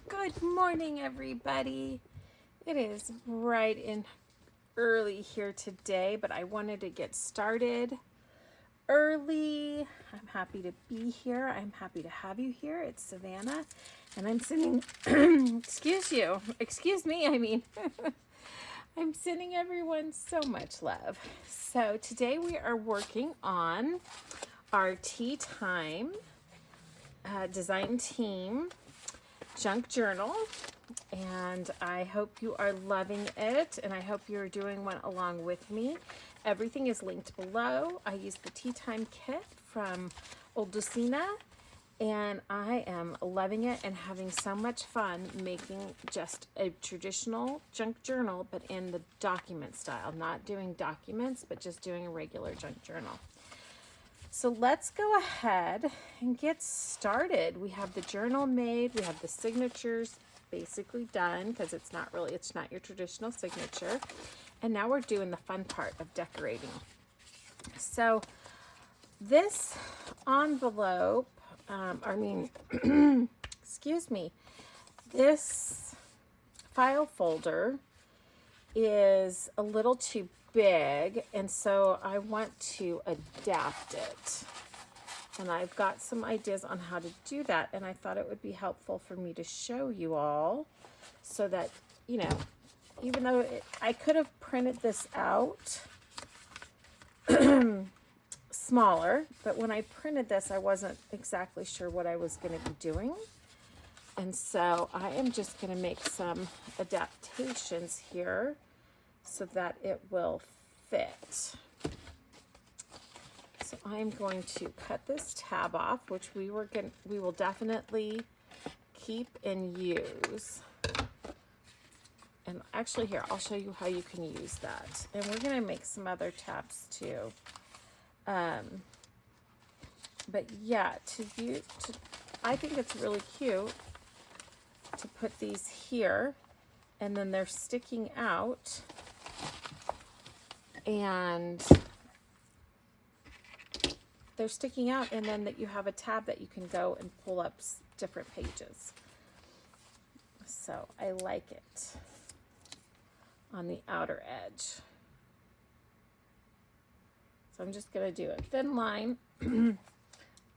Good morning, everybody. It is bright and early here today, but I wanted to get started early. I'm happy to be here. I'm happy to have you here. It's Savannah, and I'm sending, excuse me, I'm sending everyone so much love. So today we are working on our tea time design team junk journal, and I hope you are loving it, and I hope you're doing one along with me. Everything is linked below. I used the tea time kit from Odulcina, and I am loving it and having so much fun making just a traditional junk journal, but in the document style, not doing documents, but just doing a regular junk journal. So let's go ahead and get started. We have the journal made, we have the signatures basically done because it's not your traditional signature. And now we're doing the fun part of decorating. So this envelope, this file folder is a little too big, and so I want to adapt it, and I've got some ideas on how to do that, and I thought it would be helpful for me to show you all so that, you know, even though I could have printed this out smaller, but when I printed this I wasn't exactly sure what I was going to be doing, and so I am just going to make some adaptations here so that it will fit. So I'm going to cut this tab off, which we will definitely keep and use. And actually here, I'll show you how you can use that. And we're going to make some other tabs too. But yeah, I think it's really cute to put these here, and then they're sticking out. And then that you have a tab that you can go and pull up different pages. So I like it on the outer edge. So I'm just going to do a thin line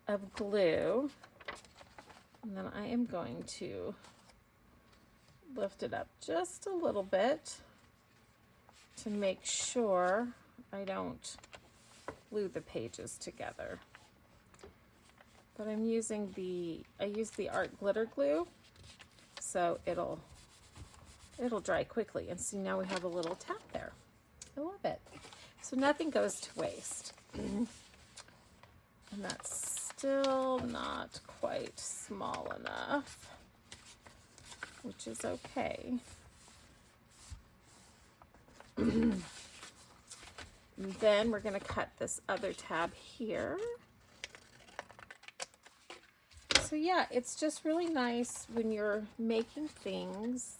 of glue, and then I am going to lift it up just a little bit to make sure I don't glue the pages together. But I use the art glitter glue, so it'll dry quickly. And see, now we have a little tab there. I love it. So nothing goes to waste. And that's still not quite small enough, which is okay. And then we're going to cut this other tab here. So yeah, it's just really nice when you're making things.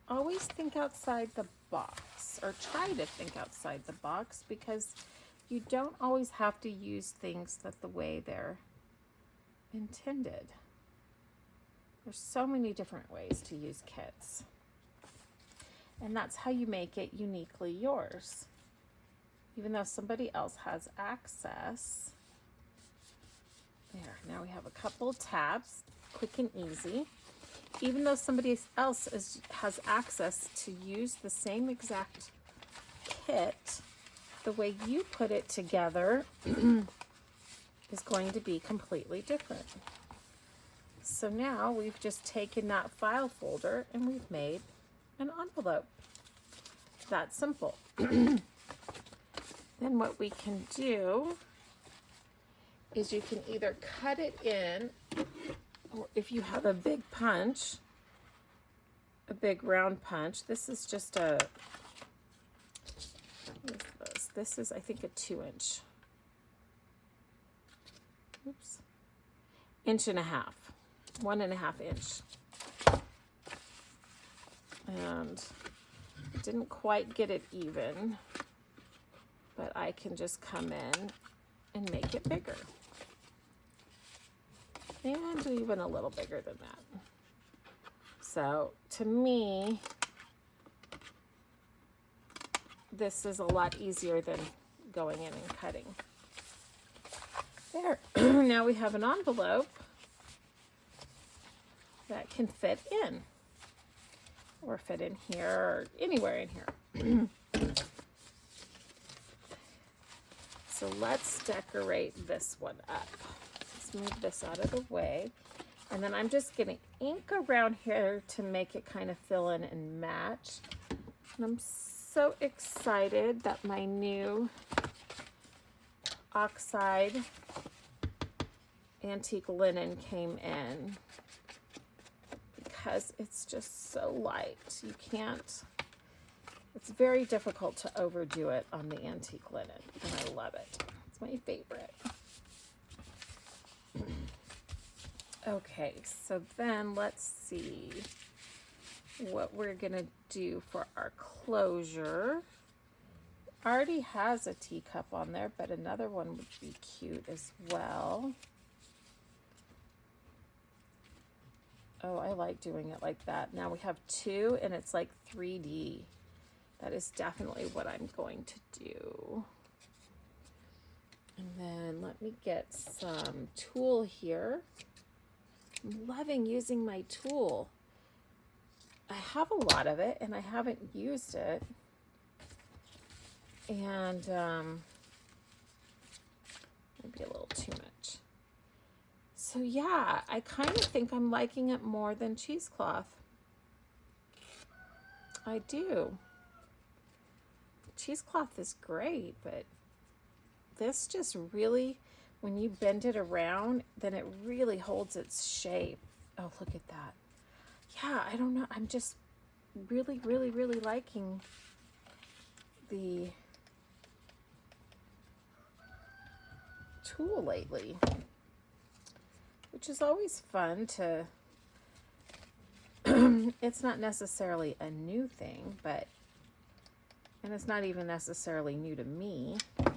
Always think outside the box, or try to think outside the box, because you don't always have to use things the way they're intended. There's so many different ways to use kits. And that's how you make it uniquely yours. Even though somebody else has access. There, now we have a couple tabs, quick and easy. Even though somebody else has access to use the same exact kit, the way you put it together is going to be completely different. So now we've just taken that file folder and we've made an envelope. That simple. Then what we can do is you can either cut it in, or if you have a big punch, a big round punch. This is just what is this? This is, I think, a 2-inch. Oops. 1.5 inches. 1.5 inch. And didn't quite get it even, but I can just come in and make it bigger. and even a little bigger than that. So to me, this is a lot easier than going in and cutting. There. Now we have an envelope that can fit in, or fit in here, or anywhere in here. So let's decorate this one up. Let's move this out of the way. And then I'm just going to ink around here to make it kind of fill in and match. And I'm so excited that my new oxide antique linen came in, because it's just so light. You can't, it's very difficult to overdo it on the antique linen, and I love it. It's my favorite. Okay, so then let's see what we're gonna do for our closure. Already has a teacup on there, but another one would be cute as well. Oh, I like doing it like that. Now we have two, and it's like 3D. That is definitely what I'm going to do. And then let me get some tulle here. I'm loving using my tulle. I have a lot of it, and I haven't used it. And maybe a little too much. So yeah, I kind of think I'm liking it more than cheesecloth. I do. Cheesecloth is great, but this just really, when you bend it around, then it really holds its shape. Oh, look at that. Yeah, I don't know. I'm just really, really, really liking the tulle lately, which is always fun to, it's not necessarily a new thing, but, and it's not even necessarily new to me, but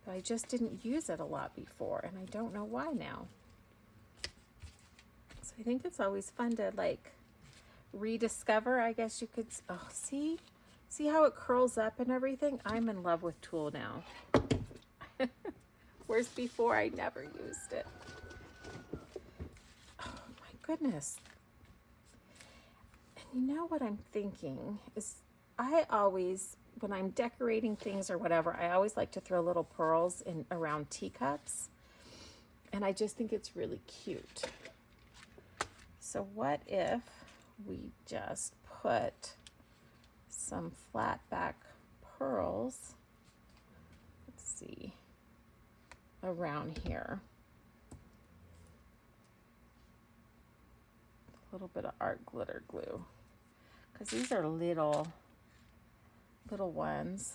I just didn't use it a lot before, and I don't know why now. So I think it's always fun to like rediscover, I guess you could, oh, see how it curls up and everything? I'm in love with tulle now. Whereas before I never used it. Oh my goodness. And you know what I'm thinking is, I always, when I'm decorating things or whatever, I always like to throw little pearls in around teacups. And I just think it's really cute. So what if we just put some flat back pearls, let's see, around here. A little bit of art glitter glue, because these are little ones.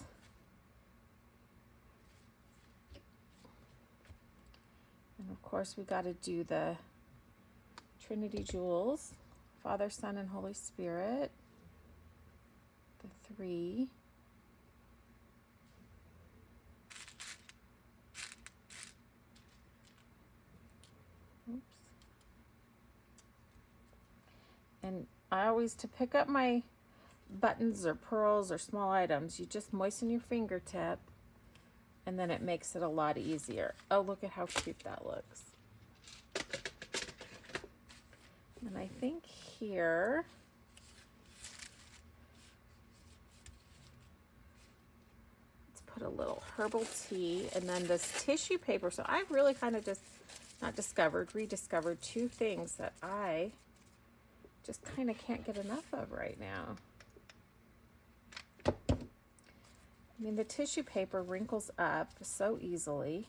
And of course we got to do the Trinity Jewels, Father, Son, and Holy Spirit, the 3. Oops. And I always, to pick up my buttons or pearls or small items, you just moisten your fingertip, and then it makes it a lot easier. Oh, look at how cute that looks. And I think here, let's put a little herbal tea, and then this tissue paper. So I've really kind of just rediscovered 2 things that I just kind of can't get enough of right now. I mean, the tissue paper wrinkles up so easily.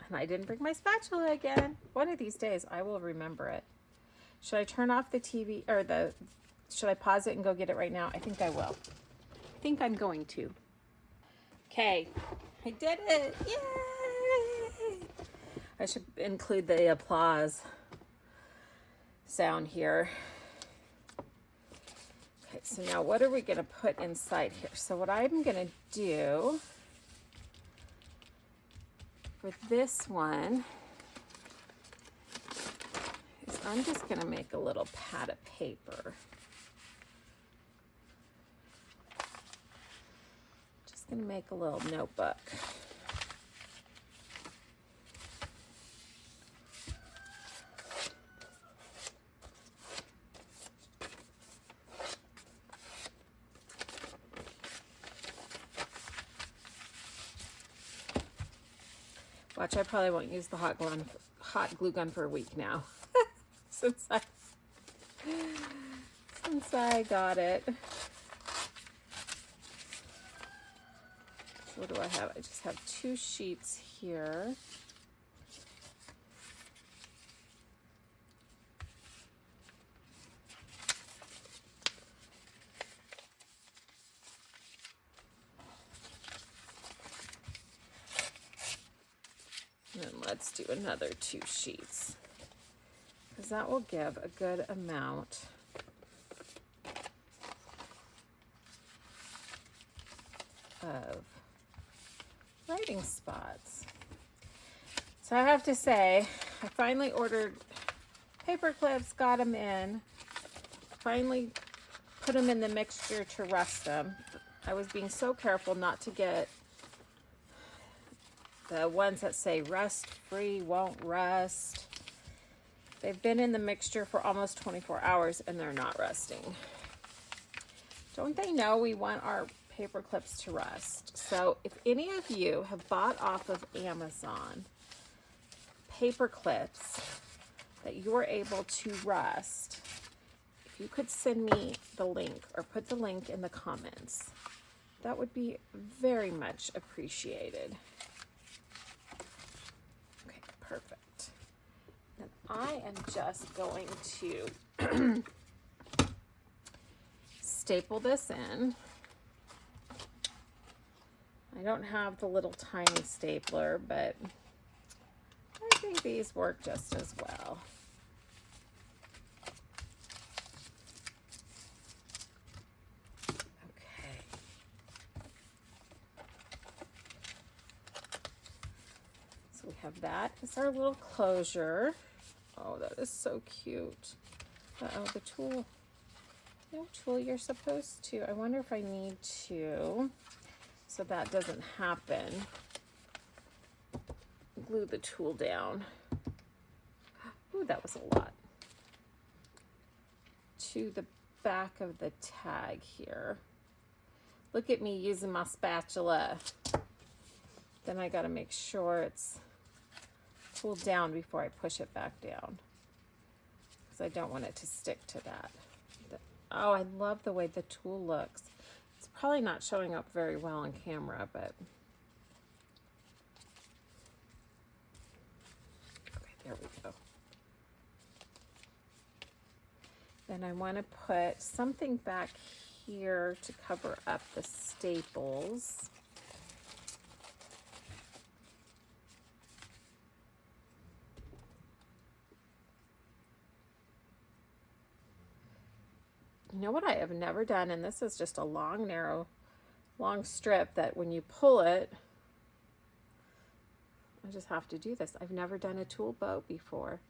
And I didn't bring my spatula again. One of these days I will remember it. Should I turn off the TV, or should I pause it and go get it right now? I think I will. I think I'm going to. Okay, I did it. Yay! I should include the applause sound here. so now what are we going to put inside here? So what I'm going to do for this one is I'm just going to make a little pad of paper. Just going to make a little notebook. Watch, I probably won't use the hot glue gun for a week now. since I got it. So what do I have? I just have 2 sheets here. And then let's do another 2 sheets, because that will give a good amount of writing spots. So I have to say, I finally ordered paper clips, got them in, finally put them in the mixture to rust them. I was being so careful not to get the ones that say rust free, won't rust. They've been in the mixture for almost 24 hours and they're not rusting. Don't they know we want our paper clips to rust? So if any of you have bought off of Amazon paper clips that you're able to rust, if you could send me the link or put the link in the comments, that would be very much appreciated. Okay, perfect. And I am just going to staple this in. I don't have the little tiny stapler, but I think these work just as well. Okay. So we have that as our little closure. Oh, that is so cute. Uh-oh, the tool. No tool, you're supposed to. I wonder if I need to, so that doesn't happen, glue the tool down. Ooh, that was a lot. To the back of the tag here. Look at me using my spatula. Then I gotta make sure it's pulled down before I push it back down, because I don't want it to stick to that. Oh, I love the way the tool looks. It's probably not showing up very well on camera, but okay, there we go. Then I want to put something back here to cover up the staples. You know what I have never done, and this is just a long, narrow, long strip that when you pull it, I just have to do this. I've never done a tool boat before.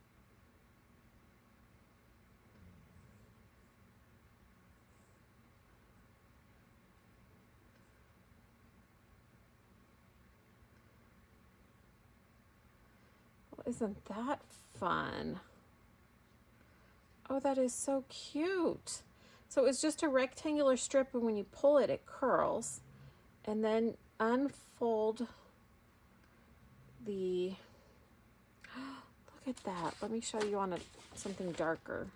Well, isn't that fun? Oh, that is so cute. So it's just a rectangular strip, and when you pull it, it curls. And then unfold the, look at that. Let me show you on something darker.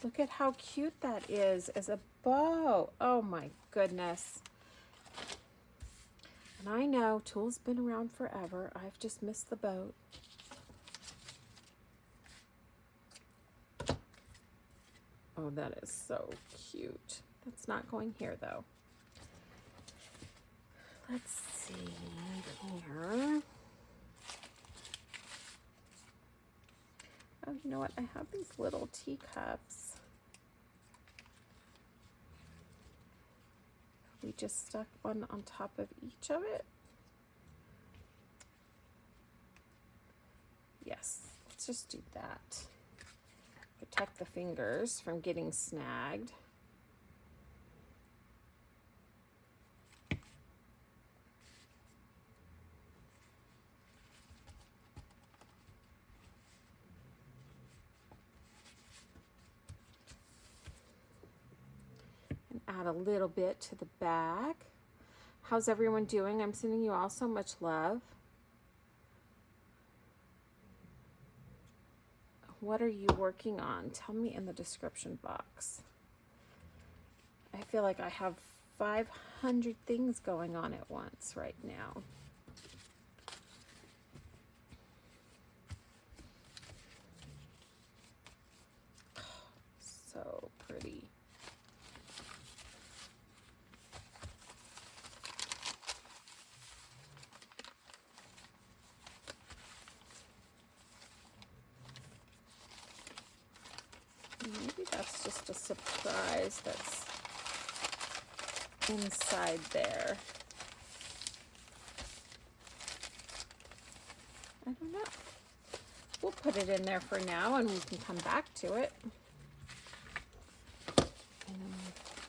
Look at how cute that is as a bow. Oh my goodness. And I know tool's been around forever. I've just missed the boat. Oh, that is so cute. That's not going here though. Let's see here. Oh, you know what? I have these little teacups. We just stuck one on top of each of it. Yes, let's just do that. Protect the fingers from getting snagged. And add a little bit to the back. How's everyone doing? I'm sending you all so much love. What are you working on? Tell me in the description box. I feel like I have 500 things going on at once right now. So pretty. Maybe that's just a surprise that's inside there. I don't know. We'll put it in there for now and we can come back to it.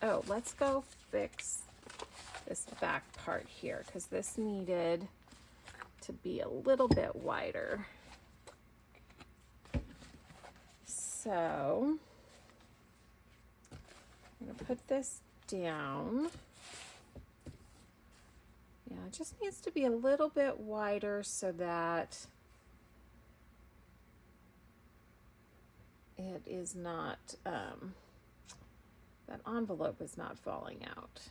Oh, let's go fix this back part here because this needed to be a little bit wider. So I'm going to put this down. Yeah, it just needs to be a little bit wider so that it is not, that envelope is not falling out.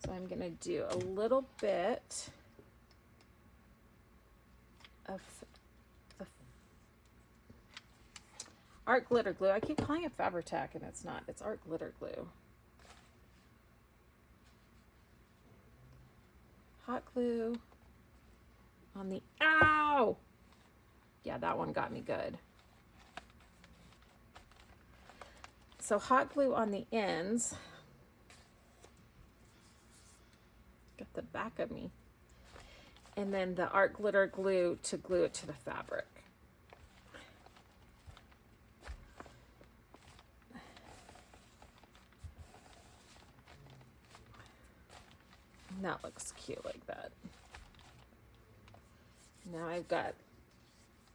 So I'm going to do a little bit of the art glitter glue. I keep calling it Fabri-Tac and it's not. It's art glitter glue. Hot glue on the, ow! Yeah, that one got me good. So hot glue on the ends. Got the back of me. And then the art glitter glue to glue it to the fabric. And that looks cute like that. Now I've got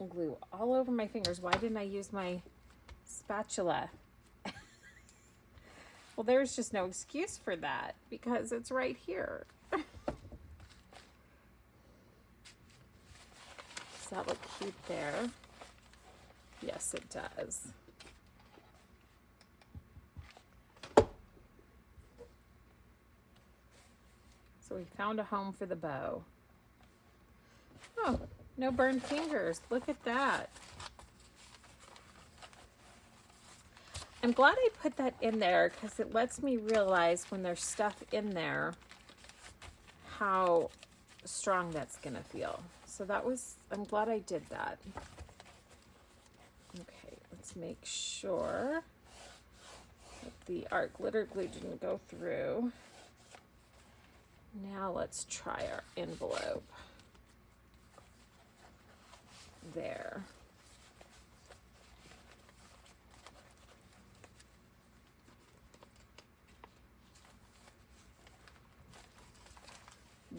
glue all over my fingers. Why didn't I use my spatula? Well, there's just no excuse for that because it's right here. Does that look cute there? Yes, it does. So we found a home for the bow. Oh, no burned fingers. Look at that. I'm glad I put that in there because it lets me realize when there's stuff in there how strong that's gonna feel. So that was, I'm glad I did that. Okay, let's make sure that the art glitter glue didn't go through. Now let's try our envelope. There.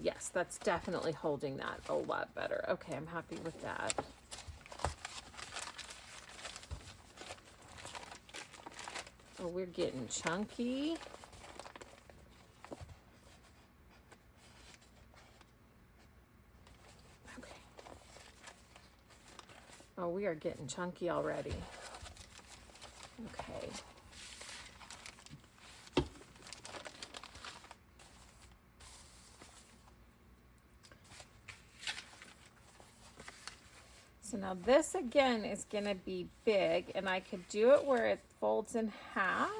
Yes, that's definitely holding that a lot better. Okay, I'm happy with that. Oh, we're getting chunky. Okay. Oh, we are getting chunky already. Okay. So now this again is going to be big, and I could do it where it folds in half,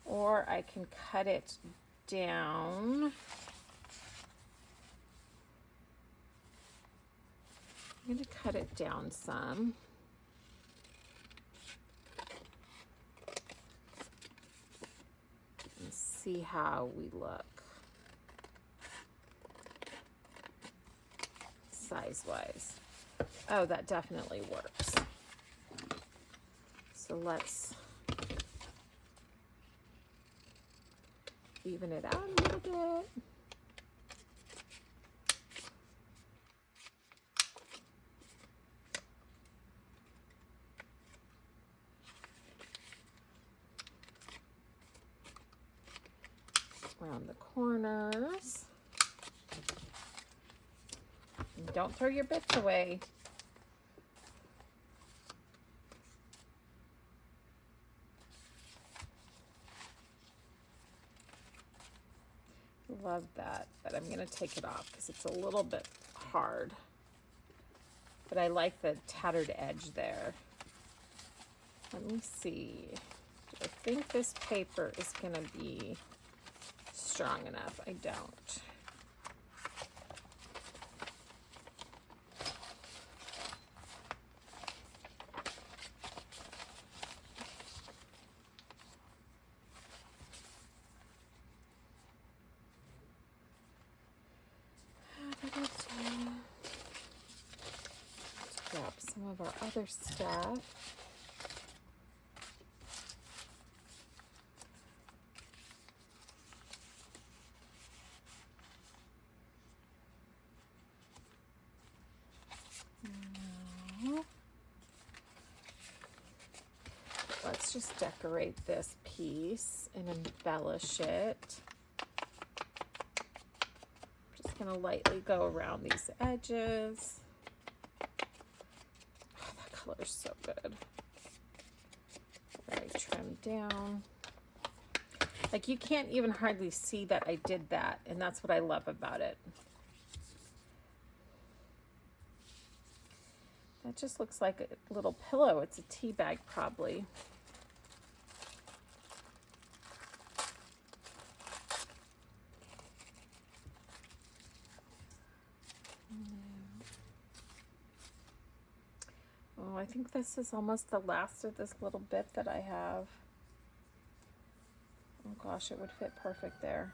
or I can cut it down. I'm going to cut it down some. Let's see how we look size-wise. Oh, that definitely works. So let's even it out a little bit. Around the corners. And don't throw your bits away. Love that, but I'm going to take it off because it's a little bit hard. But I like the tattered edge there. Let me see. Do I think this paper is going to be strong enough? I don't. Let's grab some of our other stuff. Let's just decorate this piece and embellish it. Just gonna lightly go around these edges. Oh, that color is so good. Very trimmed down. Like you can't even hardly see that I did that, and that's what I love about it. That just looks like a little pillow. It's a tea bag probably. Oh, I think this is almost the last of this little bit that I have. Oh gosh, it would fit perfect there.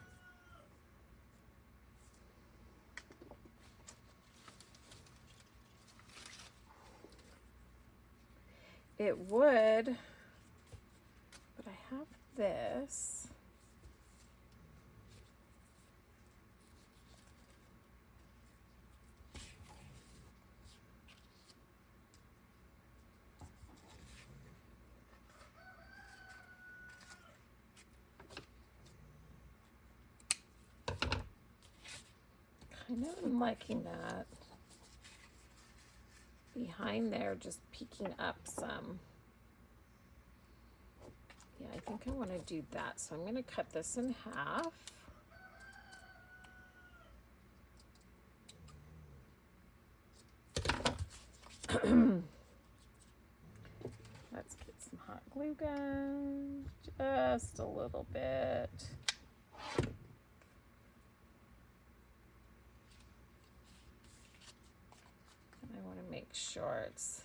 It would, but I have this. Kind of am liking that. Behind there, just peeking up some. Yeah, I think I want to do that. So I'm going to cut this in half. Let's get some hot glue gun, just a little bit. I want to make sure it's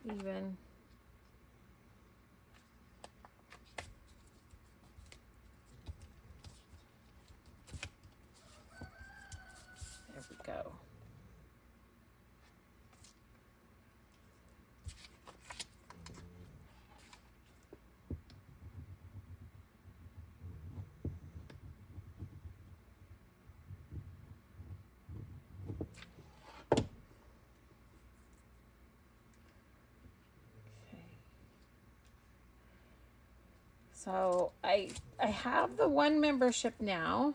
even. There we go. So I have the one membership now,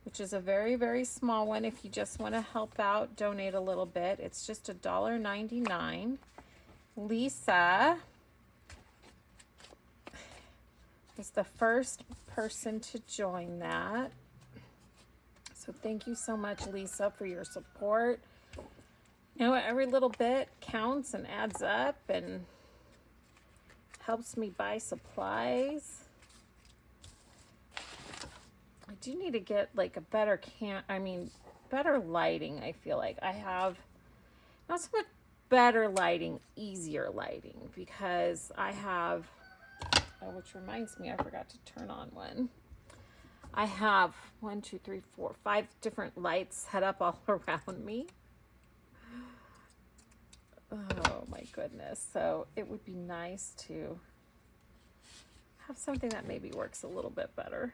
which is a very, very small one. If you just want to help out, donate a little bit. It's just $1.99. Lisa is the first person to join that. So thank you so much, Lisa, for your support. You know, every little bit counts and adds up and helps me buy supplies. I do need to get like a better better lighting. I feel like I have not so much better lighting, easier lighting, because I which reminds me I forgot to turn on one. I have 1, 2, 3, 4, 5 different lights set up all around me. Oh my goodness. So it would be nice to have something that maybe works a little bit better.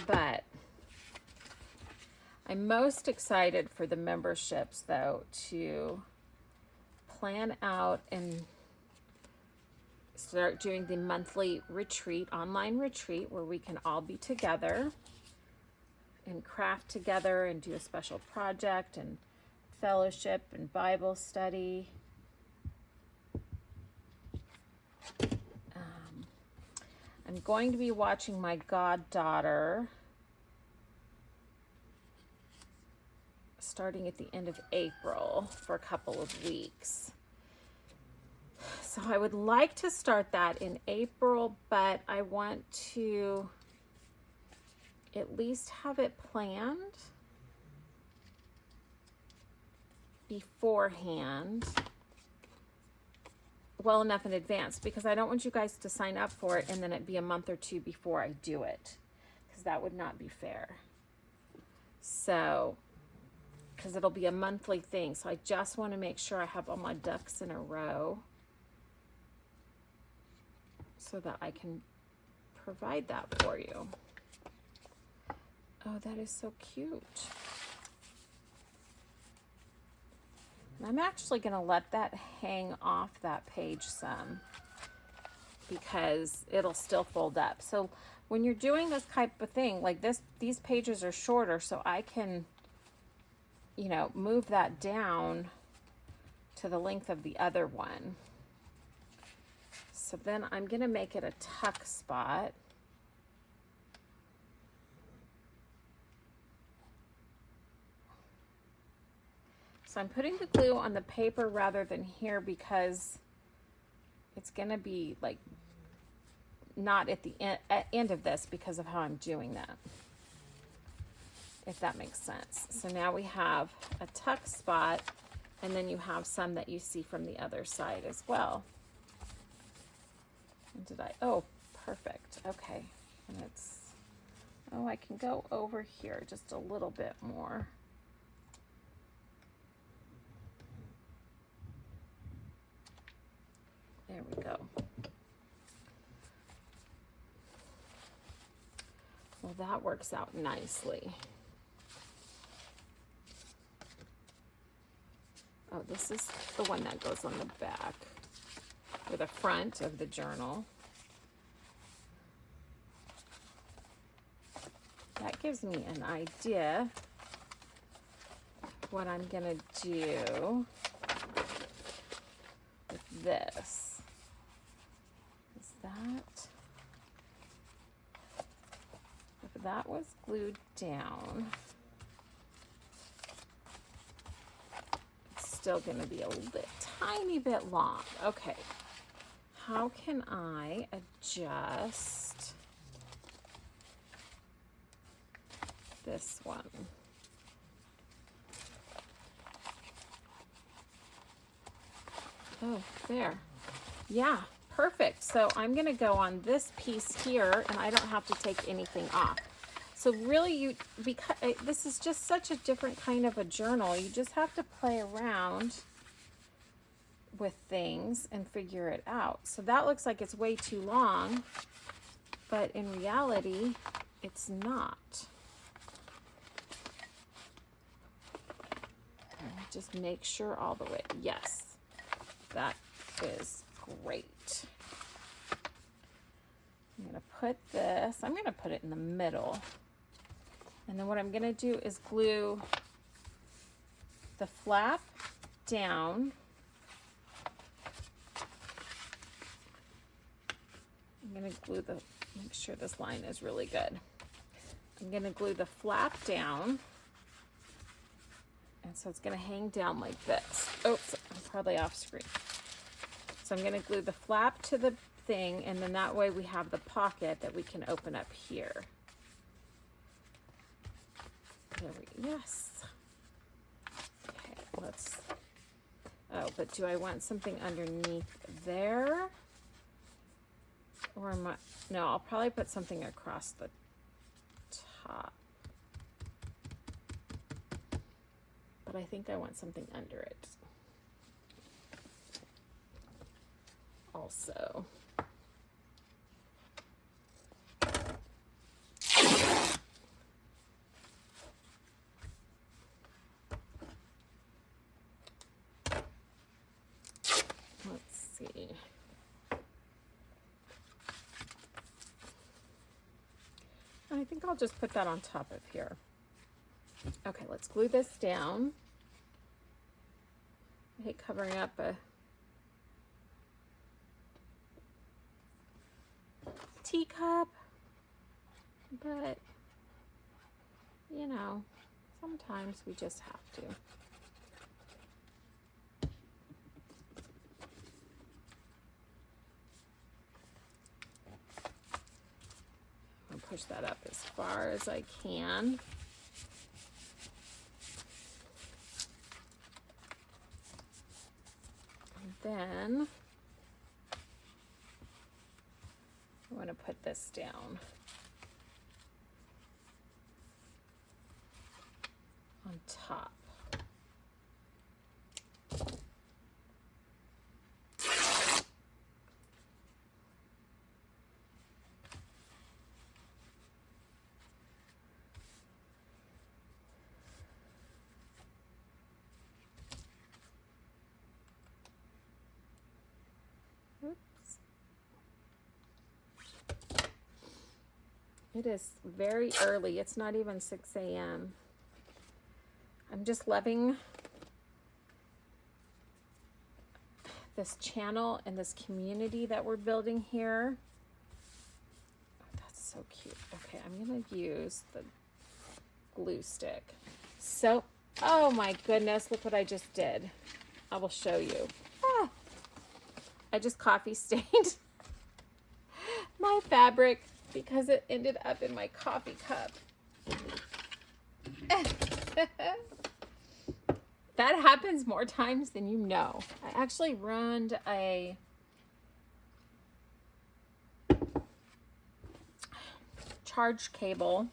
But I'm most excited for the memberships, though, to plan out and start doing the monthly retreat, online retreat, where we can all be together and craft together and do a special project and fellowship and Bible study. I'm going to be watching my goddaughter starting at the end of April for a couple of weeks. So I would like to start that in April, but I want to at least have it planned beforehand, well enough in advance, because I don't want you guys to sign up for it and then it be a month or two before I do it, because that would not be fair. So, because it'll be a monthly thing, so I just want to make sure I have all my ducks in a row so that I can provide that for you. Oh, that is so cute. And I'm actually going to let that hang off that page some because it'll still fold up. So when you're doing this type of thing, like this, these pages are shorter, so I can, you know, move that down to the length of the other one. So then I'm going to make it a tuck spot. So I'm putting the glue on the paper rather than here because it's going to be like not at the end of this because of how I'm doing that, if that makes sense. So now we have a tuck spot, and then you have some that you see from the other side as well. And did I, oh, perfect. Okay. And it's, oh, I can go over here just a little bit more. There we go. Well, that works out nicely. Oh, this is the one that goes on the back or the front of the journal. That gives me an idea what I'm gonna do with this. Is that, if that was glued down, it's still gonna be a tiny bit long. Okay, how can I adjust this one? Oh, there. Yeah, perfect. So I'm going to go on this piece here, and I don't have to take anything off. So really, because this is just such a different kind of a journal, you just have to play around with things and figure it out. So that looks like it's way too long, but in reality, it's not. Just make sure all the way. Yes. That is great. I'm going to put this, I'm going to put it in the middle. And then what I'm going to do is glue the flap down. I'm going to glue the, make sure this line is really good. I'm going to glue the flap down. And so it's going to hang down like this. Oops, I'm probably off screen. So I'm going to glue the flap to the thing, and then that way we have the pocket that we can open up here. There we go. Yes. Okay, let's, Oh, but do I want something underneath there? Or am I, no, I'll probably put something across the top. But I think I want something under it also. Let's see. I think I'll just put that on top of here. Okay, let's glue this down. I hate covering up a teacup, but you know, sometimes we just have to. I'll push that up as far as I can. Then I want to put this down on top. It is very early. It's not even 6 a.m. I'm just loving this channel and this community that we're building here. Oh, that's so cute. Okay, I'm going to use the glue stick. So, oh my goodness, look what I just did. I will show you. Ah, I just coffee stained my fabric because it ended up in my coffee cup. That happens more times than you know. I actually ruined a charge cable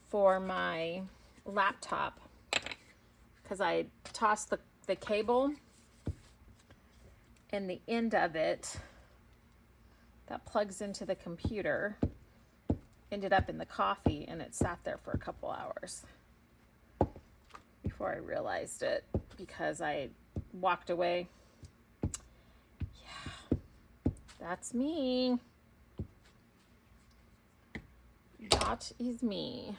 for my laptop because I tossed the cable and the end of it that plugs into the computer ended up in the coffee, and it sat there for a couple hours before I realized it because I walked away. Yeah, that's me. That is me.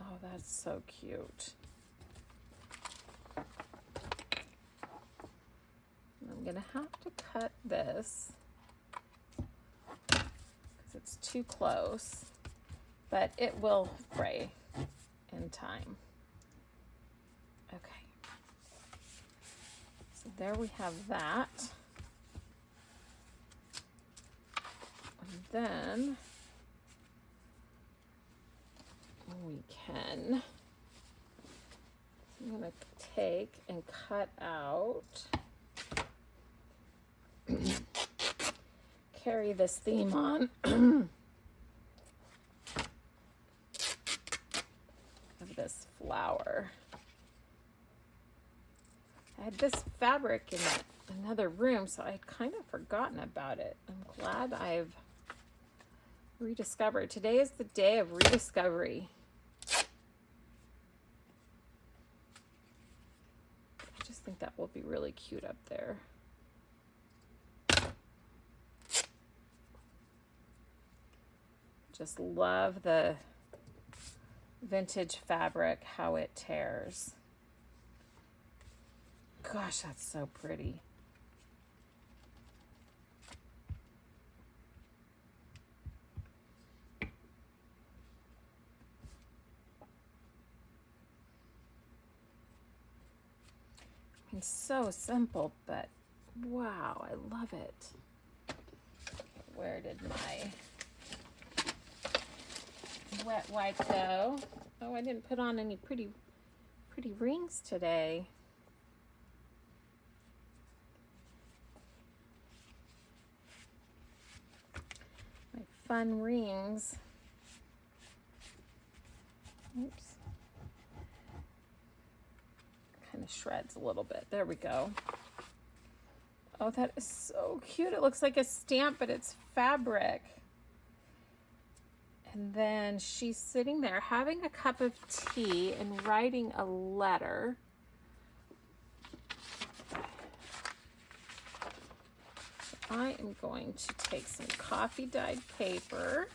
Oh, that's so cute. I'm gonna have to cut this because it's too close, but it will fray in time. Okay, so there we have that. And then we can, I'm going to take and cut out, carry this theme on of this flower. I had this fabric in another room, so I had kind of forgotten about it. I'm glad I've rediscovered. Today is the day of rediscovery. I just think that will be really cute up there. Just love the vintage fabric, how it tears. Gosh, that's so pretty. mean, so simple, but wow, I love it. Where did my wet wipe go? Oh, I didn't put on any pretty rings today. My fun rings. Oops. Kind of shreds a little bit. There we go. Oh, that is so cute. It looks like a stamp, but it's fabric. And then she's sitting there having a cup of tea and writing a letter. I am going to take some coffee dyed paper.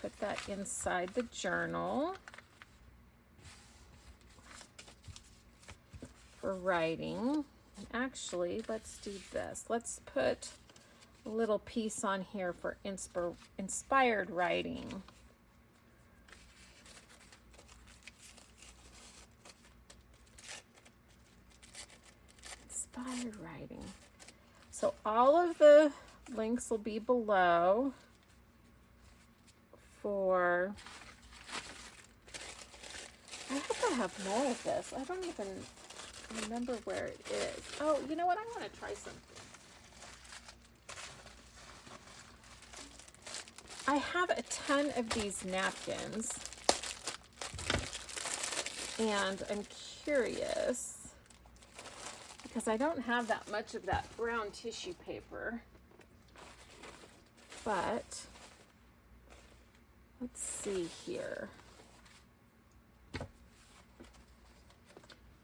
Put that inside the journal for writing. Actually, let's do this. Let's put a little piece on here for inspired writing. Inspired writing. So all of the links will be below for... I hope I have more of this. I don't even remember where it is. Oh, you know what? I want to try something. I have a ton of these napkins, and I'm curious because I don't have that much of that brown tissue paper, but let's see here.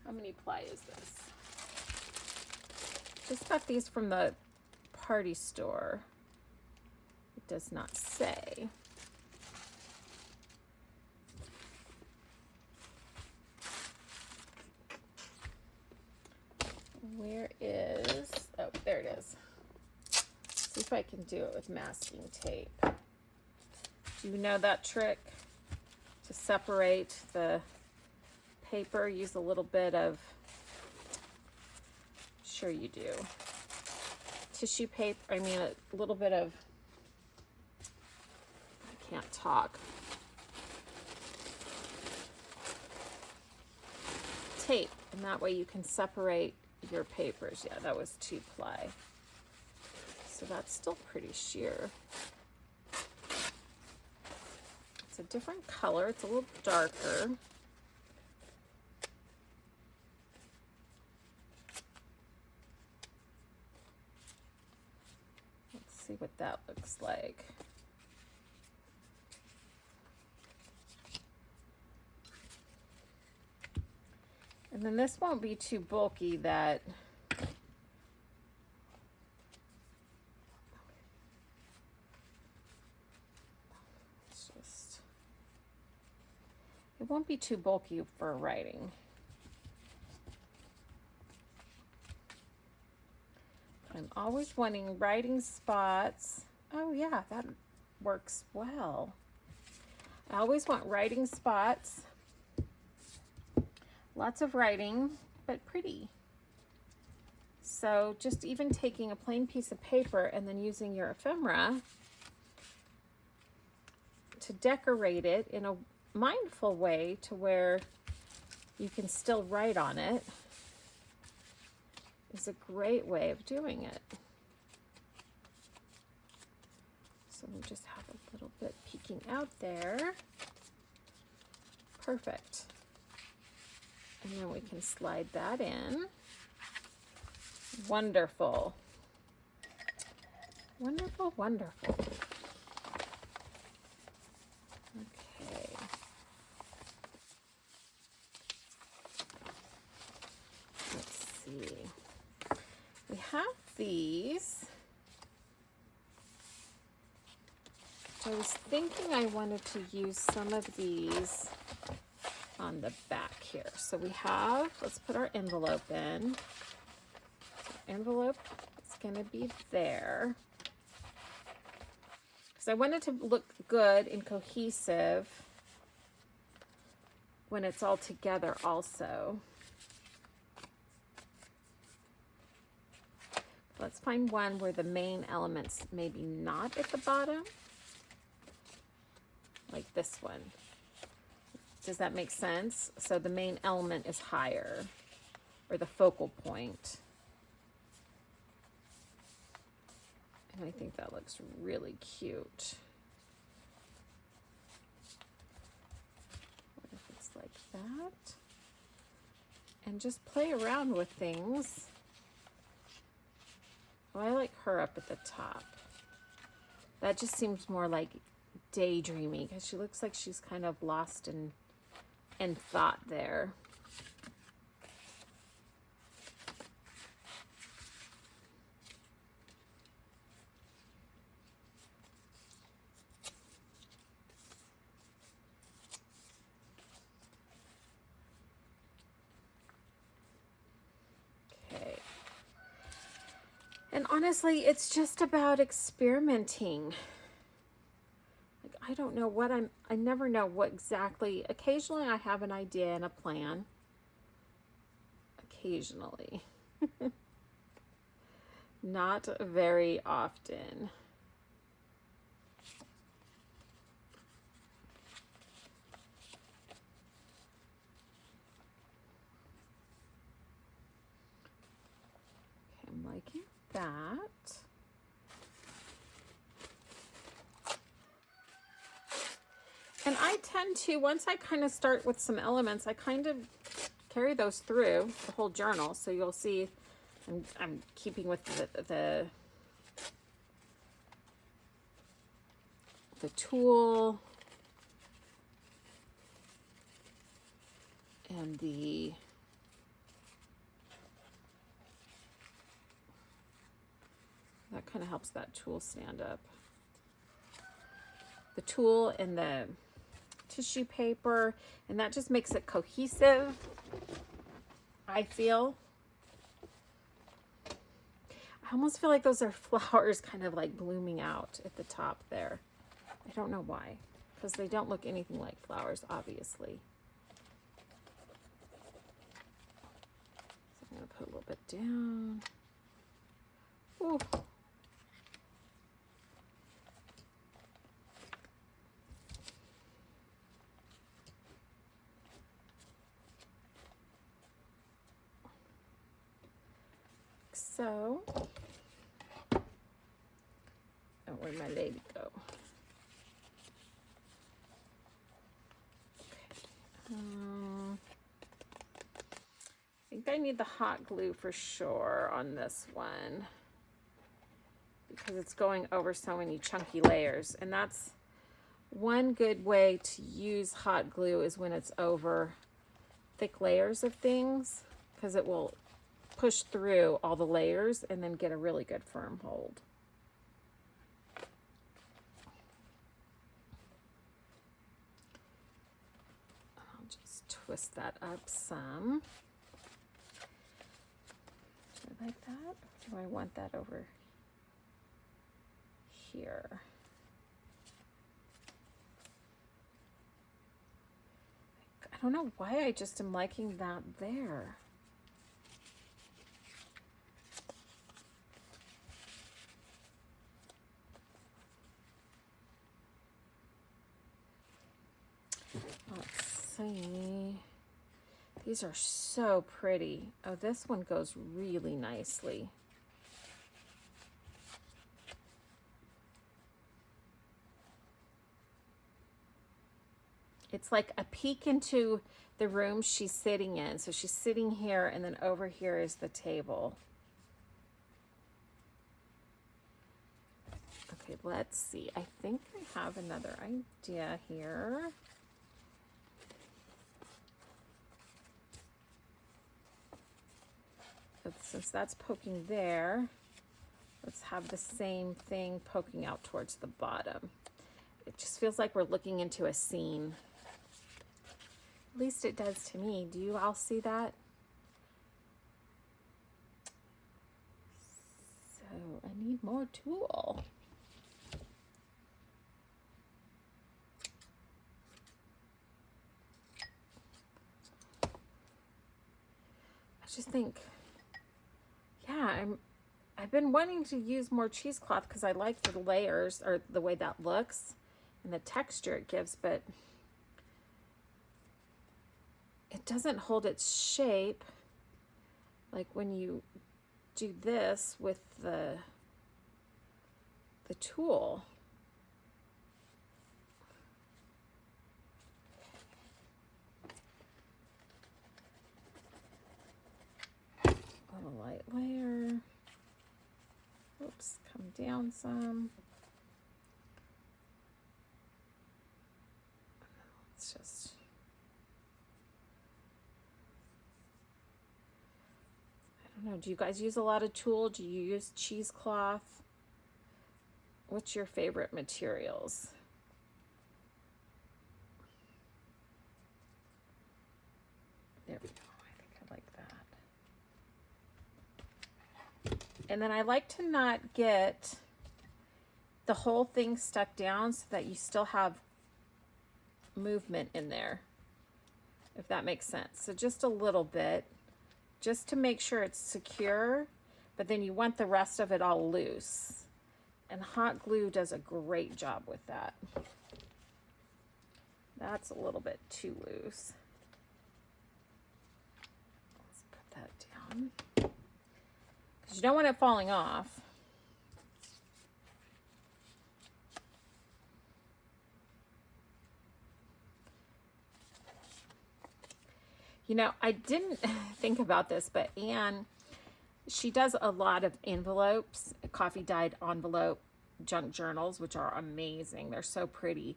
How many ply is this? Just got these from the party store. It does not say. Where is, oh, there it is. See if I can do it with masking tape. Do you know that trick? To separate the paper, use a little bit of, sure you do, tissue paper, I mean a little bit of, I can't talk, tape, and that way you can separate your papers. Yeah, that was 2 ply. So that's still pretty sheer. It's a different color, it's a little darker. See what that looks like. And then this won't be too bulky that it won't be too bulky for writing. I'm always wanting writing spots. Oh yeah, that works well. I always want writing spots. Lots of writing, but pretty. So just even taking a plain piece of paper and then using your ephemera to decorate it in a mindful way to where you can still write on it is a great way of doing it. So we just have a little bit peeking out there. Perfect. And then we can slide that in. Wonderful. Wonderful, wonderful. Okay. Let's see. We have these. I was thinking I wanted to use some of these on the back here. So we have, let's put our envelope in. Our envelope is going to be there. Because I wanted to look good and cohesive when it's all together also. Let's find one where the main element's maybe not at the bottom. Like this one. Does that make sense? So the main element is higher, or the focal point. And I think that looks really cute. What if it's like that? And just play around with things. Oh, I like her up at the top. That just seems more like daydreamy, because she looks like she's kind of lost in thought there. And honestly, it's just about experimenting. Like, I don't know what I never know what exactly. Occasionally I have an idea and a plan. Occasionally. Not very often. Okay, I'm liking that. And I tend to, once I kind of start with some elements, I kind of carry those through the whole journal. So you'll see I'm keeping with the tool and that kind of helps that tool stand up. The tool and the tissue paper, and that just makes it cohesive, I feel. I almost feel like those are flowers kind of like blooming out at the top there. I don't know why, because they don't look anything like flowers, obviously. So I'm going to put a little bit down. Ooh. So, oh, where'd my lady go? Okay. I think I need the hot glue for sure on this one, because it's going over so many chunky layers. And that's one good way to use hot glue, is when it's over thick layers of things, because it will push through all the layers and then get a really good firm hold. I'll just twist that up some. Do I like that? Or do I want that over here? I don't know why I just am liking that there. Let's see. These are so pretty. Oh, this one goes really nicely. It's like a peek into the room she's sitting in. So she's sitting here, and then over here is the table. Okay, let's see. I think I have another idea here. But since that's poking there, let's have the same thing poking out towards the bottom. It just feels like we're looking into a scene. At least it does to me. Do you all see that? So I need more tulle. just think, yeah, I've been wanting to use more cheesecloth because I like the layers or the way that looks and the texture it gives, but it doesn't hold its shape like when you do this with the tool. A light layer. Oops, come down some. It's just, I don't know, do you guys use a lot of tulle? Do you use cheesecloth? What's your favorite materials? There we go. I think I like that. And then I like to not get the whole thing stuck down so that you still have movement in there, if that makes sense. So just a little bit, just to make sure it's secure, but then you want the rest of it all loose. And hot glue does a great job with that. That's a little bit too loose. Let's put that down. Because you don't want it falling off. You know, I didn't think about this, but Anne, she does a lot of envelopes, coffee dyed envelope junk journals, which are amazing. They're so pretty.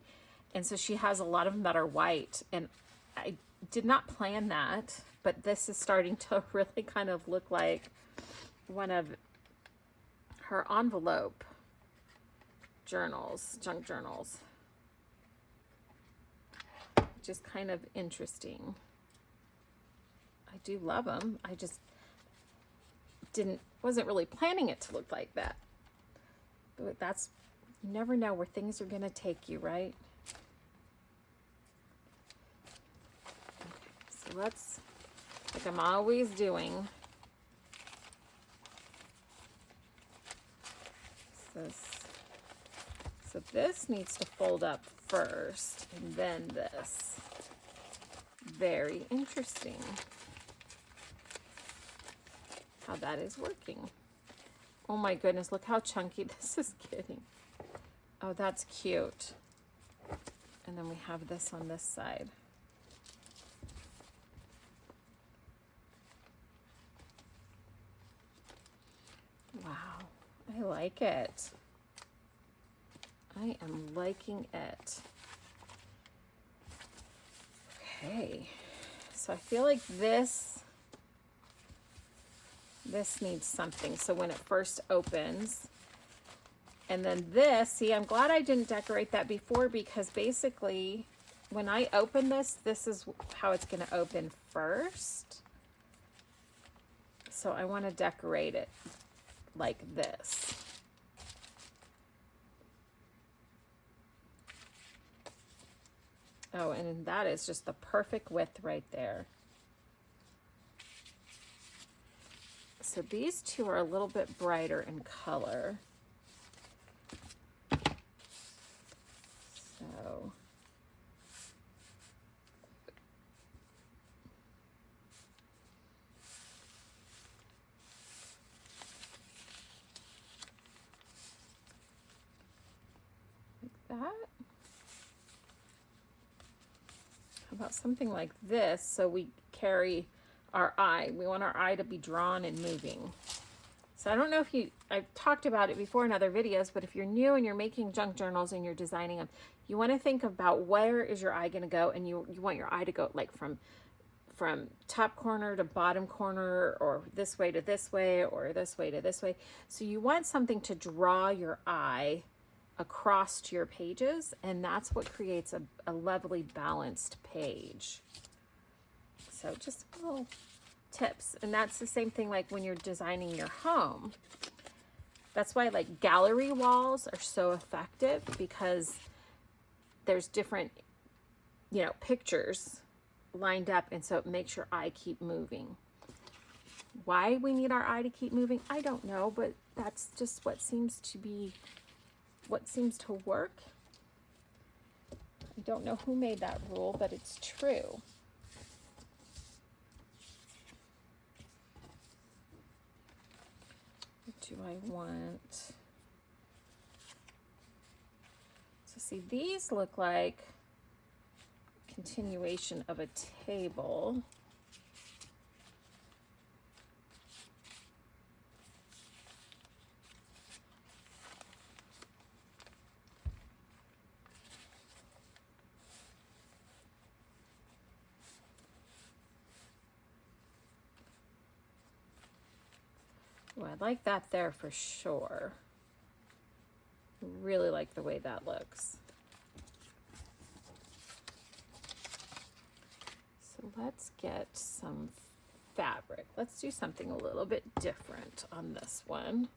And so she has a lot of them that are white. And I did not plan that, but this is starting to really kind of look like one of her envelope journals, junk journals, which is kind of interesting. I do love them. I just wasn't really planning it to look like that. But that's, you never know where things are going to take you, right? Okay, so let's, like I'm always doing, so this needs to fold up first and then this. Very interesting how that is working. Oh my goodness, look how chunky this is getting. Oh, that's cute. And then we have this on this side. Wow, I like it. I am liking it. Okay, so I feel like this needs something. So when it first opens, and then this, see, I'm glad I didn't decorate that before, because basically when I open this is how it's going to open first. So I want to decorate it like this. Oh, and that is just the perfect width right there. So these two are a little bit brighter in color. So like that. How about something like this? So we carry our eye. We want our eye to be drawn and moving. So I don't know if I've talked about it before in other videos, but if you're new and you're making junk journals and you're designing them, you want to think about where is your eye going to go, and you want your eye to go like from top corner to bottom corner, or this way to this way, or this way to this way. So you want something to draw your eye across to your pages, and that's what creates a lovely balanced page. So just little tips. And that's the same thing like when you're designing your home. That's why like gallery walls are so effective, because there's different, you know, pictures lined up, and so it makes your eye keep moving. Why we need our eye to keep moving, I don't know, but that's just what seems to work. I don't know who made that rule, but it's true. What do I want? So see, these look like continuation of a table. Oh, I like that there for sure. Really like the way that looks. So let's get some fabric. Let's do something a little bit different on this one.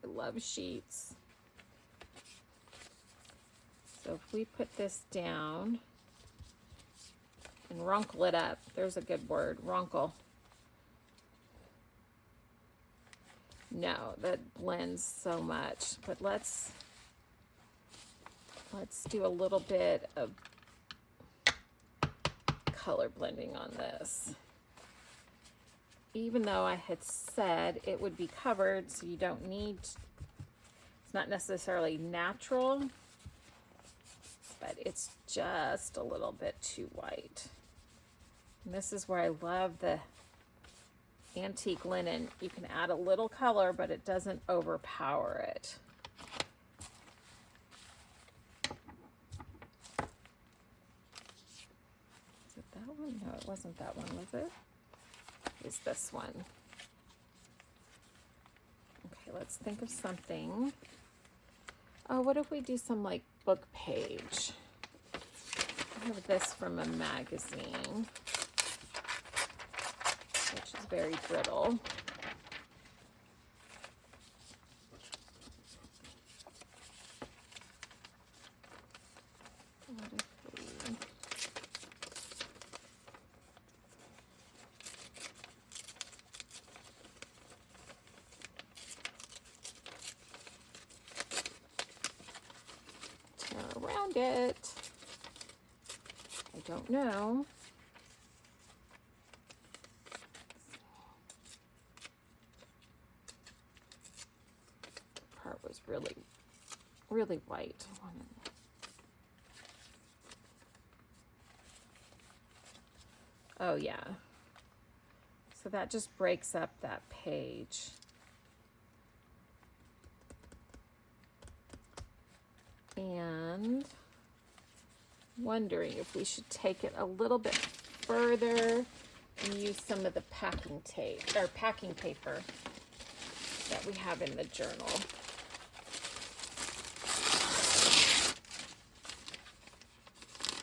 I love sheets. So if we put this down and runkle it up, there's a good word, runkle. No, that blends so much, but let's do a little bit of color blending on this. Even though I had said it would be covered, so you don't need, it's not necessarily natural, but it's just a little bit too white. And this is where I love the antique linen. You can add a little color, but it doesn't overpower it. Is it that one? No, it wasn't that one, was it? Is this one. Okay, let's think of something. Oh, what if we do some like book page? I have this from a magazine, which is very brittle. What if we... around it? I don't know. The part was really white. Oh yeah. So that just breaks up that page. And wondering if we should take it a little bit further and use some of the packing tape or packing paper that we have in the journal.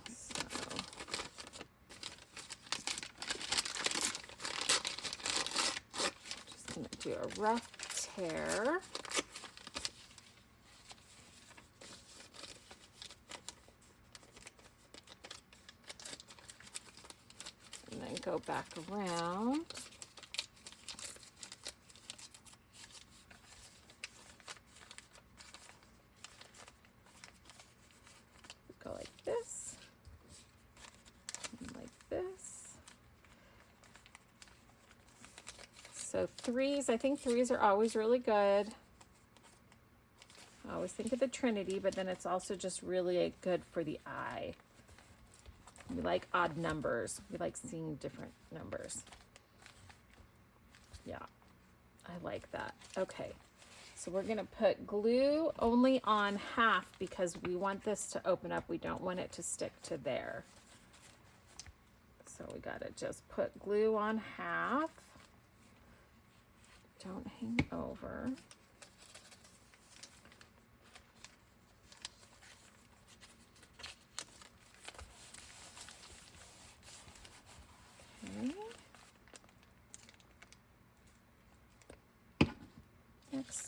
So just gonna do a rough tear. Go back around. Go like this, and like this. So threes, I think threes are always really good. I always think of the Trinity, but then it's also just really good for the eye. We like odd numbers. We like seeing different numbers. Yeah, I like that. Okay, so we're gonna put glue only on half because we want this to open up. We don't want it to stick to there. So we gotta just put glue on half. Don't hang over.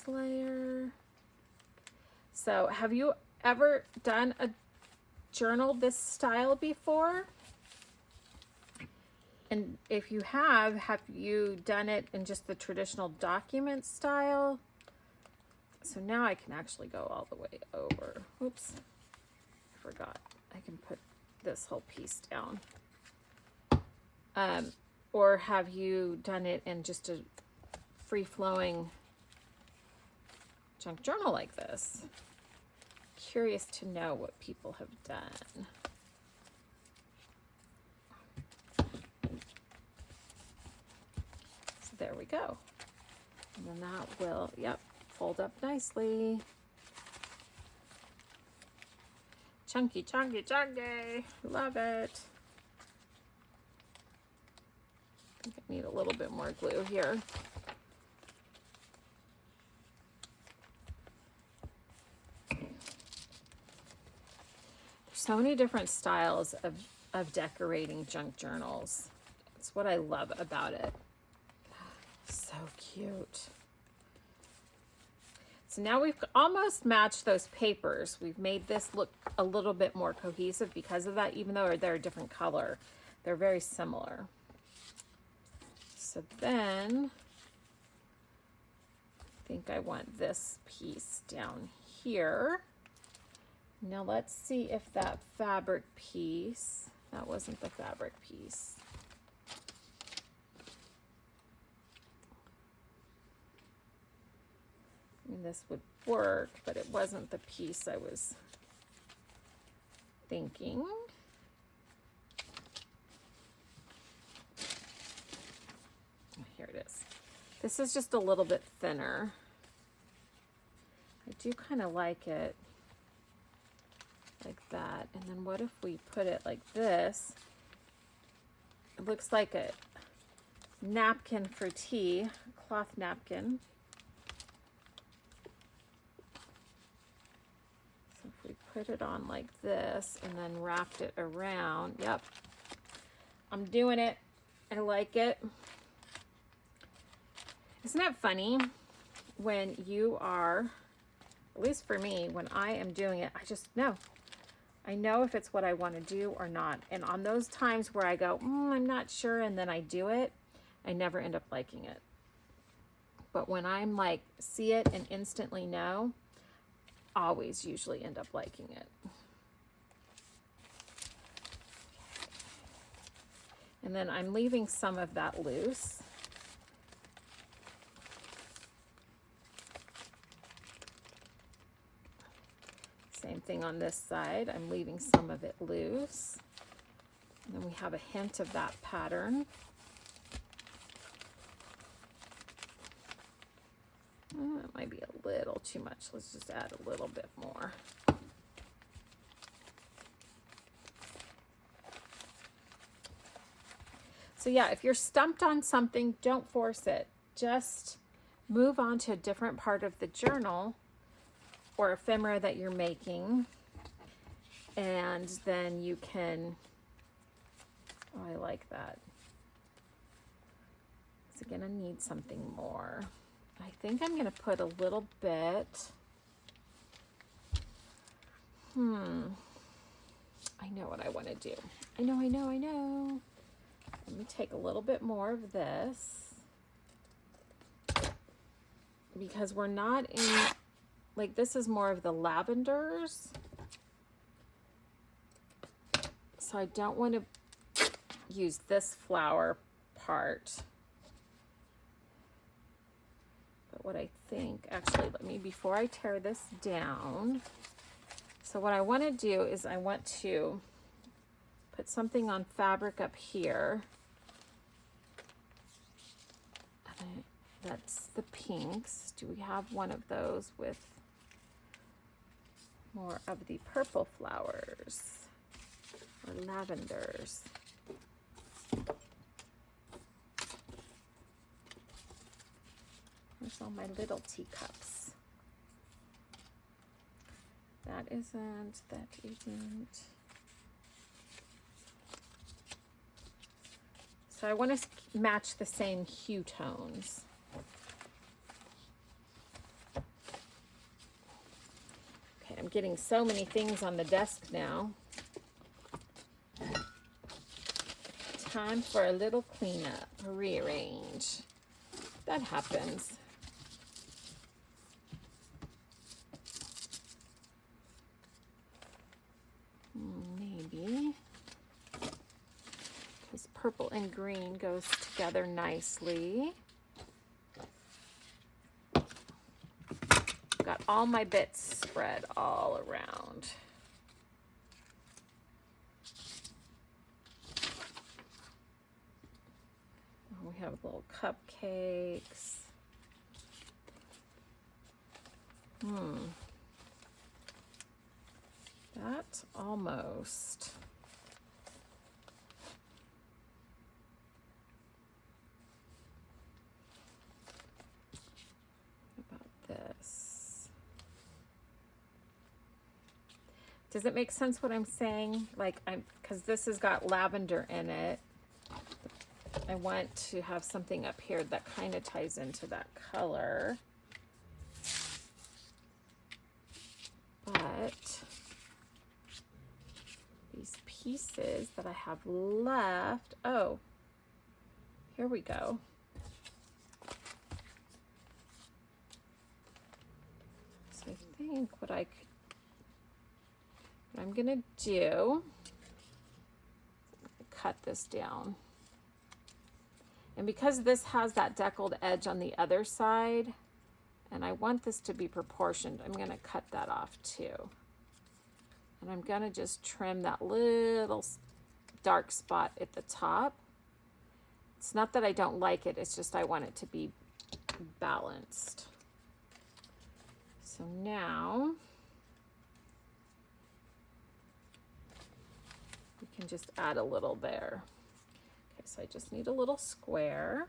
layer. So have you ever done a journal this style before? And if you have you done it in just the traditional document style? So now I can actually go all the way over. Oops, I forgot. I can put this whole piece down. Or have you done it in just a free-flowing junk journal like this? Curious to know what people have done. So there we go. And then that will, yep, fold up nicely. Chunky, chunky, chunky. Love it. I think I need a little bit more glue here. So many different styles of decorating junk journals. That's what I love about it. So cute. So now we've almost matched those papers. We've made this look a little bit more cohesive because of that, even though they're a different color. They're very similar. So then I think I want this piece down here. Now let's see if that fabric piece, that wasn't the fabric piece. I mean, this would work, but it wasn't the piece I was thinking. Here it is. This is just a little bit thinner. I do kind of like it like that. And then what if we put it like this? It looks like a napkin for tea, a cloth napkin. So if we put it on like this and then wrapped it around, yep, I'm doing it. I like it. Isn't that funny when you are, at least for me, when I am doing it, I just know. I know if it's what I want to do or not. And on those times where I go, I'm not sure, and then I do it, I never end up liking it. But when I'm like, see it and instantly know, always usually end up liking it. And then I'm leaving some of that loose. Same thing on this side. I'm leaving some of it loose. And then we have a hint of that pattern. That might be a little too much. Let's just add a little bit more. So yeah, if you're stumped on something, don't force it. Just move on to a different part of the journal or ephemera that you're making, and then you can, oh, I like that. So gonna need something more. I think I'm gonna put a little bit, I know what I wanna do. I know. Let me take a little bit more of this, because we're not in, like, this is more of the lavenders. So I don't want to use this flower part. But what I think, actually, let me, before I tear this down, so what I want to do is I want to put something on fabric up here. And that's the pinks. Do we have one of those with more of the purple flowers or lavenders? Where's all my little teacups? That isn't. So I want to match the same hue tones. getting so many things on the desk now. Time for a little cleanup, rearrange. That happens. Maybe. Because purple and green goes together nicely. Got all my bits spread all around. We have little cupcakes. That almost. What about this? Does it make sense what I'm saying? Like, because this has got lavender in it. I want to have something up here that kind of ties into that color. But these pieces that I have left, oh, here we go. So I think what I'm gonna do, cut this down. And because this has that deckled edge on the other side, and I want this to be proportioned, I'm gonna cut that off too. And I'm gonna just trim that little dark spot at the top. It's not that I don't like it, it's just I want it to be balanced. So now, we can just add a little there. So I just need a little square.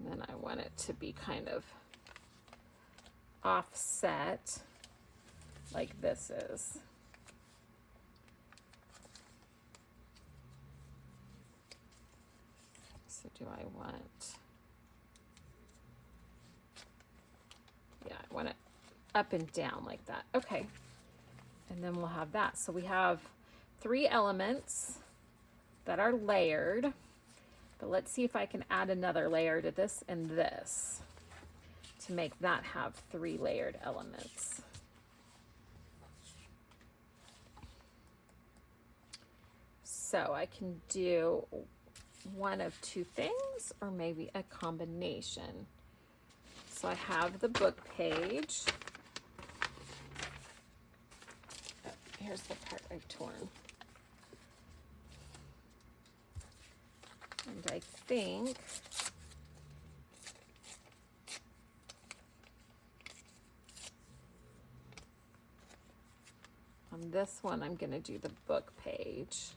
And then I want it to be kind of offset like this is. So do I want, yeah, I want it up and down like that. Okay. And then we'll have that. So we have 3 elements that are layered, but let's see if I can add another layer to this and this to make that have 3 layered elements. So I can do one of 2 things, or maybe a combination. So I have the book page. Oh, here's the part I've torn. And I think on this one, I'm going to do the book page.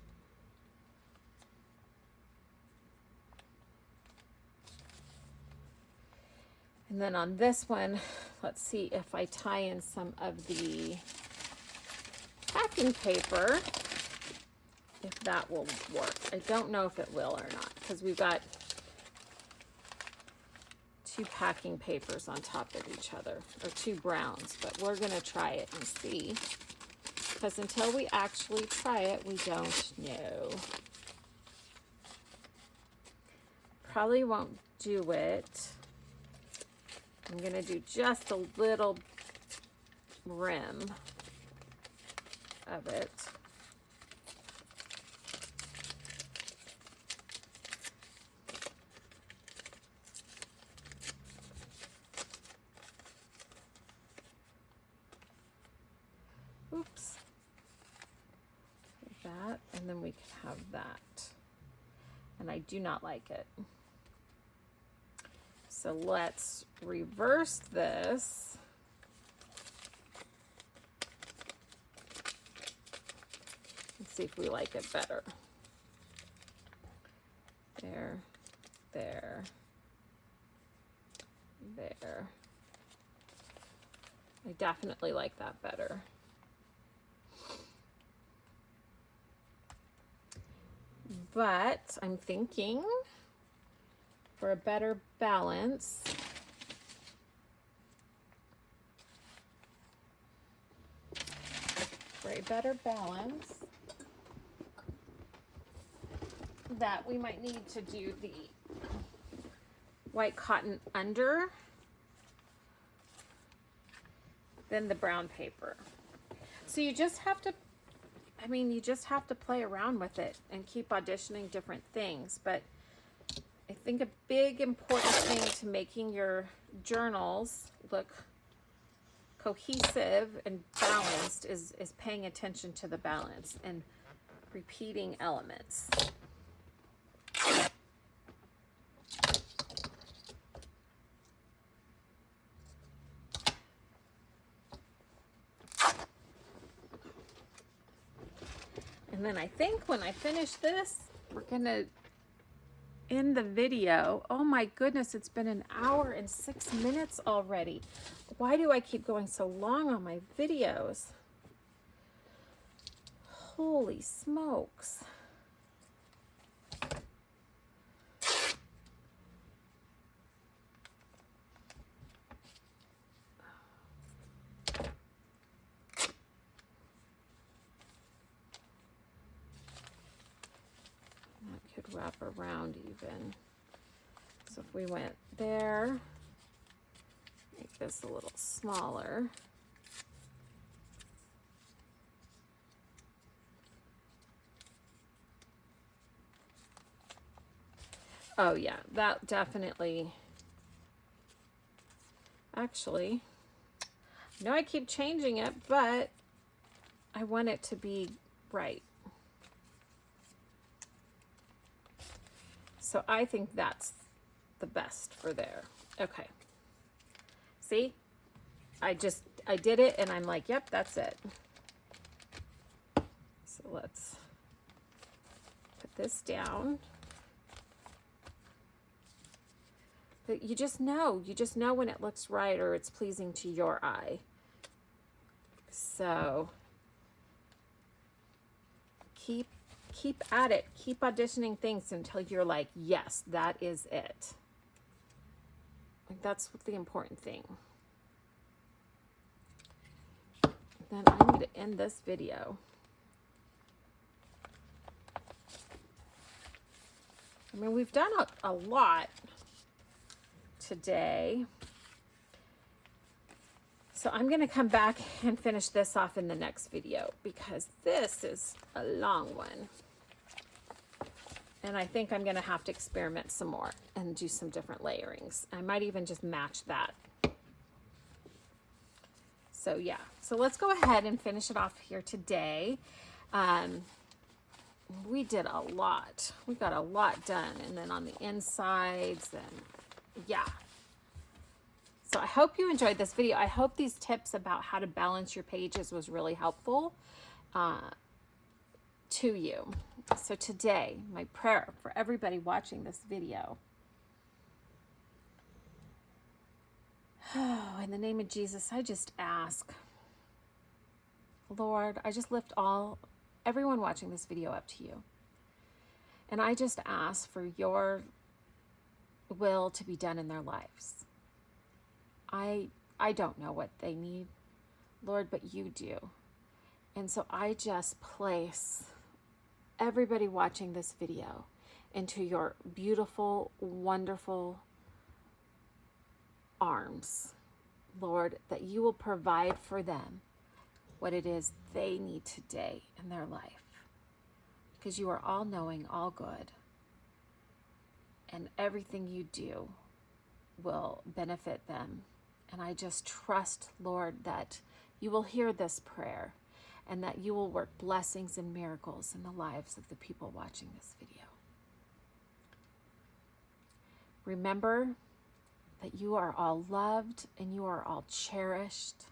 And then on this one, let's see if I tie in some of the packing paper, if that will work. I don't know if it will or not, because we've got 2 packing papers on top of each other, or 2 browns, but we're gonna try it and see, because until we actually try it, we don't know. Probably won't do it. I'm gonna do just a little rim of it. Oops. Like that, and then we can have that. And I do not like it. So let's reverse this. Let's see if we like it better. There, there, there. I definitely like that better. But I'm thinking for a better balance, that we might need to do the white cotton under, then the brown paper. So you just have to, you just have to play around with it and keep auditioning different things. But I think a big important thing to making your journals look cohesive and balanced is paying attention to the balance and repeating elements. And then I think when I finish this, we're gonna end the video. Oh my goodness, it's been 1 hour and 6 minutes already. Why do I keep going so long on my videos? Holy smokes. Wrap around even. So if we went there, make this a little smaller. Oh yeah, that definitely, actually, I know I keep changing it, but I want it to be right. So I think that's the best for there. Okay. See? I did it and I'm like, yep, that's it. So let's put this down. But you just know when it looks right or it's pleasing to your eye. So keep at it. Keep auditioning things until you're like, yes, that is it. Like, that's the important thing. Then I need to end this video. I mean, we've done a lot today. So I'm going to come back and finish this off in the next video because this is a long one. And I think I'm going to have to experiment some more and do some different layerings. I might even just match that. So yeah, so let's go ahead and finish it off here today. We did a lot. We got a lot done. And then on the insides, and yeah. So I hope you enjoyed this video. I hope these tips about how to balance your pages was really helpful to you. So today, my prayer for everybody watching this video. Oh, in the name of Jesus, I just ask, Lord, I just lift everyone watching this video up to you. And I just ask for your will to be done in their lives. I don't know what they need, Lord, but you do. And so I just place everybody watching this video into your beautiful, wonderful arms, Lord, that you will provide for them what it is they need today in their life. Because you are all knowing, all good. And everything you do will benefit them. And I just trust, Lord, that you will hear this prayer and that you will work blessings and miracles in the lives of the people watching this video. Remember that you are all loved and you are all cherished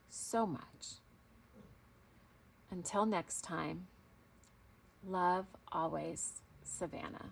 so much. Until next time, love always, Savannah.